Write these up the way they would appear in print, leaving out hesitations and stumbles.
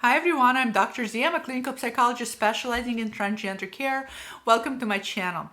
Hi everyone, I'm Dr. Z. I'm a clinical psychologist specializing in transgender care. Welcome to my channel.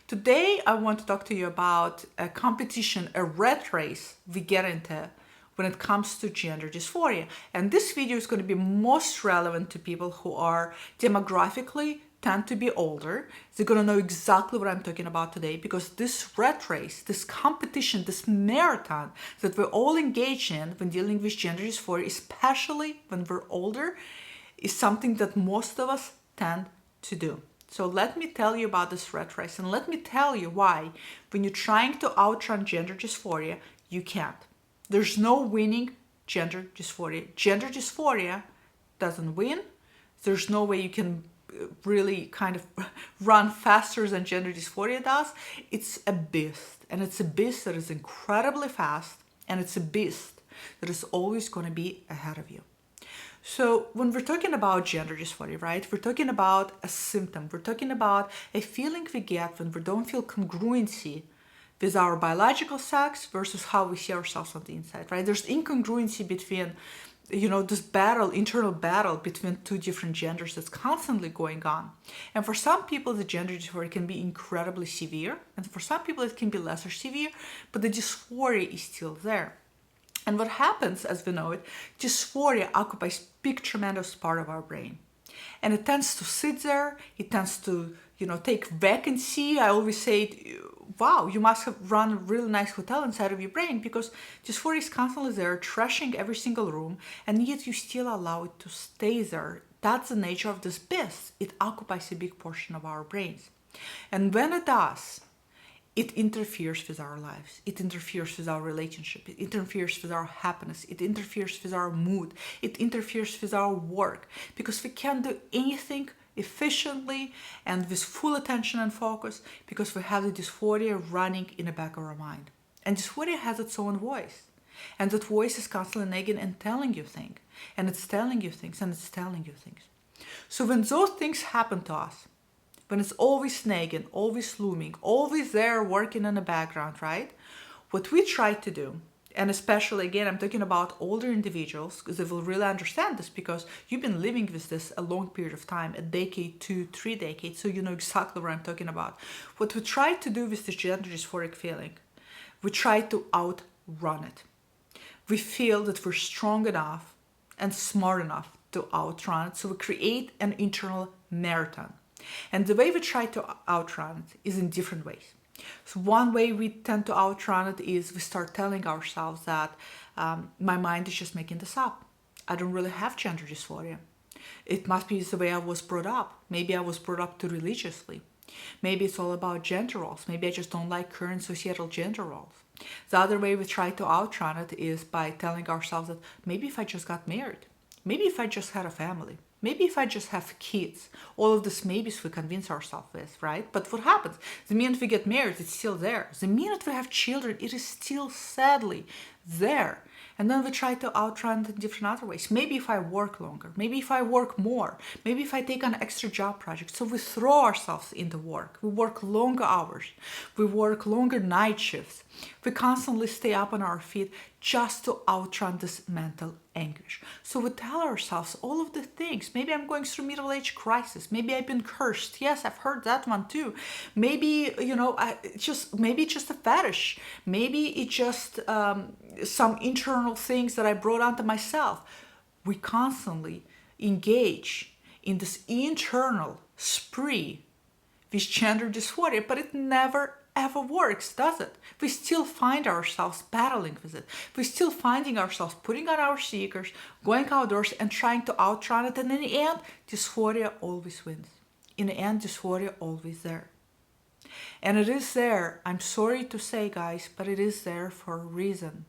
Today I want to talk to you about a competition, a rat race we get into when it comes to gender dysphoria. And this video is going to be most relevant to people who are demographically tend to be older. They're going to know exactly what I'm talking about today, because this rat race, this competition, this marathon that we're all engaged in when dealing with gender dysphoria, especially when we're older, is something that most of us tend to do. So let me tell you about this rat race, and let me tell you why when you're trying to outrun gender dysphoria, you can't. There's no winning gender dysphoria. Gender dysphoria doesn't win. There's no way you can really kind of run faster than gender dysphoria does. It's a beast, and it's a beast that is incredibly fast, and it's a beast that is always going to be ahead of you. So when we're talking about gender dysphoria, right, we're talking about a symptom. We're talking about a feeling we get when we don't feel congruency with our biological sex versus how we see ourselves on the inside, right? There's incongruency between, this internal battle between two different genders that's constantly going on. And for some people, the gender dysphoria can be incredibly severe, and for some people it can be lesser severe, but the dysphoria is still there. And what happens, as we know it, dysphoria occupies big, tremendous part of our brain. And it tends to sit there, it tends to, take vacancy. I always say, wow, you must have run a really nice hotel inside of your brain, because dysphoria is constantly there, trashing every single room, and yet you still allow it to stay there. That's the nature of this beast. It occupies a big portion of our brains. And when it does, it interferes with our lives. It interferes with our relationship. It interferes with our happiness. It interferes with our mood. It interferes with our work, because we can't do anything efficiently and with full attention and focus because we have the dysphoria running in the back of our mind. And dysphoria has its own voice. And that voice is constantly nagging and telling you things. And it's telling you things, and it's telling you things. So when those things happen to us, when it's always nagging, always looming, always there working in the background, right? What we try to do, and especially, again, I'm talking about older individuals, because they will really understand this, because you've been living with this a long period of time, a decade, 2, 3 decades, so you know exactly what I'm talking about. What we try to do with this gender dysphoric feeling, we try to outrun it. We feel that we're strong enough and smart enough to outrun it, so we create an internal marathon. And the way we try to outrun it is in different ways. So one way we tend to outrun it is we start telling ourselves that my mind is just making this up. I don't really have gender dysphoria. It must be the way I was brought up. Maybe I was brought up too religiously. Maybe it's all about gender roles. Maybe I just don't like current societal gender roles. The other way we try to outrun it is by telling ourselves that maybe if I just got married, maybe if I just had a family, maybe if I just have kids, all of this maybes we convince ourselves with, right? But what happens? The minute we get married, it's still there. The minute we have children, it is still sadly there. And then we try to outrun it in different other ways. Maybe if I work longer, maybe if I work more, maybe if I take on extra job projects. So we throw ourselves into work. We work longer hours. We work longer night shifts. We constantly stay up on our feet just to outrun this mental anguish. So we tell ourselves all of the things. Maybe I'm going through middle age crisis. Maybe I've been cursed. Yes, I've heard that one too. Maybe, maybe it's just a fetish. Maybe it's just some internal things that I brought onto myself. We constantly engage in this internal spree with gender dysphoria, but it never ever works, does it? We still find ourselves battling with it. We're still finding ourselves putting on our sneakers, going outdoors and trying to outrun it. And in the end, dysphoria always wins. In the end, dysphoria always there. And it is there, I'm sorry to say, guys, but it is there for a reason.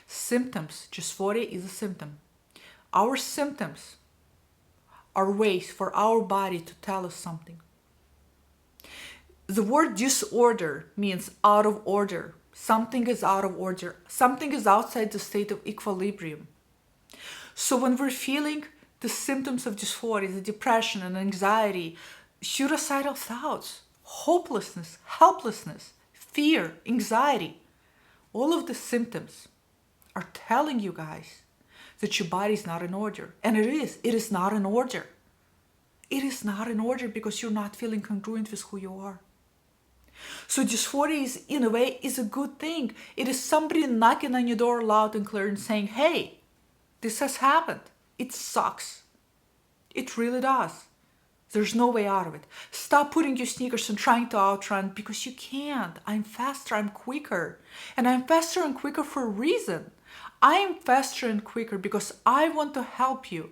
Symptoms, dysphoria is a symptom. Our symptoms are ways for our body to tell us something. The word disorder means out of order. Something is out of order. Something is outside the state of equilibrium. So when we're feeling the symptoms of dysphoria, the depression and anxiety, suicidal thoughts, hopelessness, helplessness, fear, anxiety, all of the symptoms are telling you guys that your body is not in order. And it is. It is not in order. It is not in order because you're not feeling congruent with who you are. So dysphoria is, in a way, is a good thing. It is somebody knocking on your door loud and clear and saying, hey, this has happened. It sucks. It really does. There's no way out of it. Stop putting your sneakers and trying to outrun because you can't. I'm faster, I'm quicker. And I'm faster and quicker for a reason. I am faster and quicker because I want to help you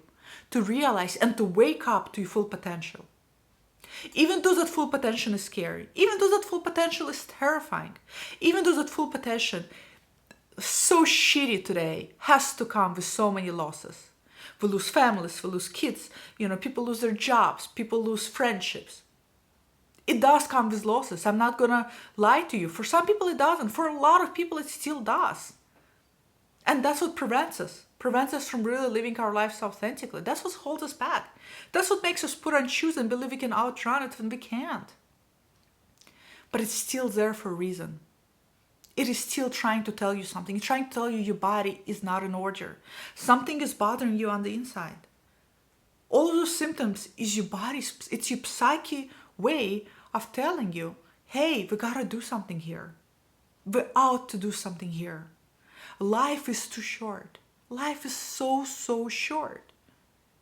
to realize and to wake up to your full potential. Even though that full potential is scary, even though that full potential is terrifying, even though that full potential, so shitty today, has to come with so many losses. We lose families, we lose kids, people lose their jobs, people lose friendships. It does come with losses. I'm not gonna lie to you. For some people it doesn't. For a lot of people it still does. And that's what prevents us from really living our lives authentically. That's what holds us back. That's what makes us put on shoes and believe we can outrun it when we can't. But it's still there for a reason. It is still trying to tell you something. It's trying to tell you your body is not in order. Something is bothering you on the inside. All of those symptoms is your body's, it's your psyche way of telling you, hey, we gotta do something here. We're out to do something here. Life is too short. Life is so short.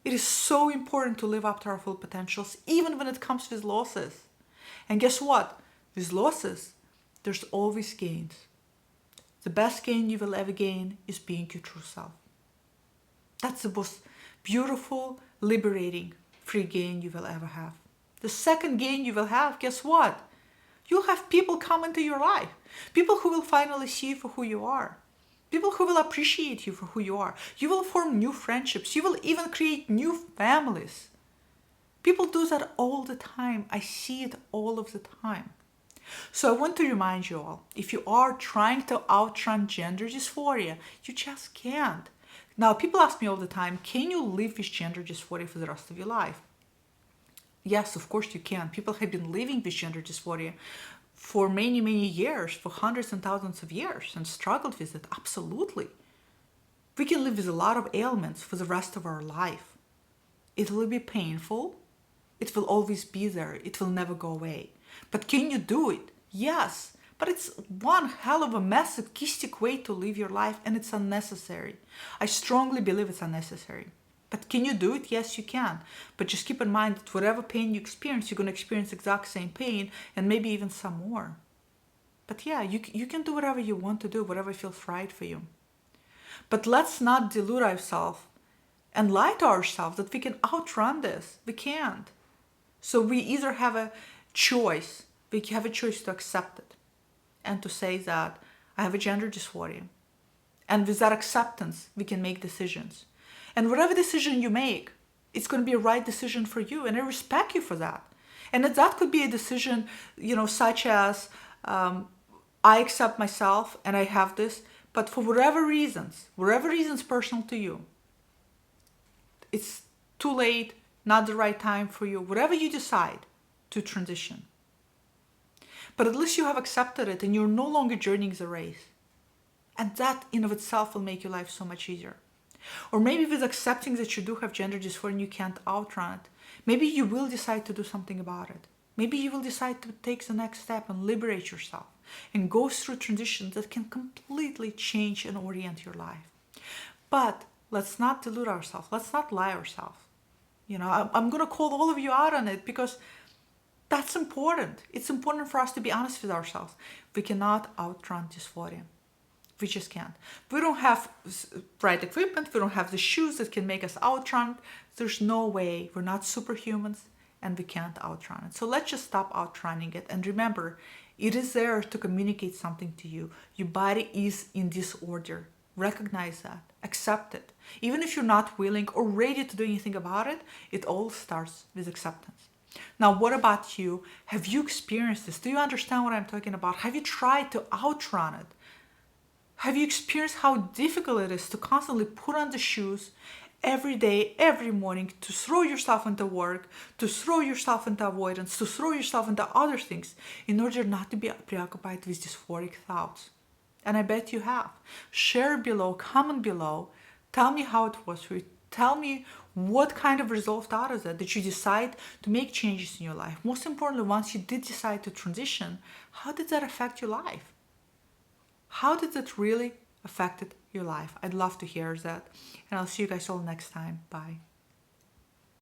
It is so important to live up to our full potentials, even when it comes with losses. And guess what? With losses, there's always gains. The best gain you will ever gain is being your true self. That's the most beautiful, liberating, free gain you will ever have. The second gain you will have, guess what? You'll have people come into your life. People who will finally see you for who you are. People who will appreciate you for who you are. You will form new friendships. You will even create new families. People do that all the time. I see it all of the time. So I want to remind you all, if you are trying to outrun gender dysphoria, you just can't. Now, people ask me all the time, can you live with gender dysphoria for the rest of your life? Yes, of course you can. People have been living with gender dysphoria for many years, for hundreds and thousands of years, and struggled with it. Absolutely. We can live with a lot of ailments for the rest of our life. It will be painful. It will always be there. It will never go away. But can you do it? Yes. But it's one hell of a masochistic way to live your life, and it's unnecessary. I strongly believe it's unnecessary. But can you do it? Yes, you can. But just keep in mind that whatever pain you experience, you're going to experience the exact same pain and maybe even some more. But yeah, you can do whatever you want to do, whatever feels right for you. But let's not delude ourselves and lie to ourselves that we can outrun this. We can't. So we either have a choice. We have a choice to accept it and to say that I have a gender dysphoria. And with that acceptance, we can make decisions. And whatever decision you make, it's going to be a right decision for you. And I respect you for that. And that could be a decision, such as I accept myself and I have this, but for whatever reasons personal to you, it's too late, not the right time for you, whatever you decide to transition. But at least you have accepted it and you're no longer journeying the race. And that in of itself will make your life so much easier. Or maybe with accepting that you do have gender dysphoria and you can't outrun it, maybe you will decide to do something about it. Maybe you will decide to take the next step and liberate yourself and go through transitions that can completely change and orient your life. But let's not delude ourselves. Let's not lie ourselves. I'm going to call all of you out on it because that's important. It's important for us to be honest with ourselves. We cannot outrun dysphoria. We just can't. We don't have right equipment. We don't have the shoes that can make us outrun. There's no way. We're not superhumans and we can't outrun it. So let's just stop outrunning it. And remember, it is there to communicate something to you. Your body is in disorder. Recognize that. Accept it. Even if you're not willing or ready to do anything about it, it all starts with acceptance. Now, what about you? Have you experienced this? Do you understand what I'm talking about? Have you tried to outrun it? Have you experienced how difficult it is to constantly put on the shoes every day, every morning, to throw yourself into work, to throw yourself into avoidance, to throw yourself into other things in order not to be preoccupied with dysphoric thoughts? And I bet you have. Share below, comment below, Tell me how it was for you. Tell me what kind of resolved out of that did you decide to make changes in your life. Most importantly, once you did decide to transition, how did that affect your life? How did that really affected your life? I'd love to hear that. And I'll see you guys all next time. Bye.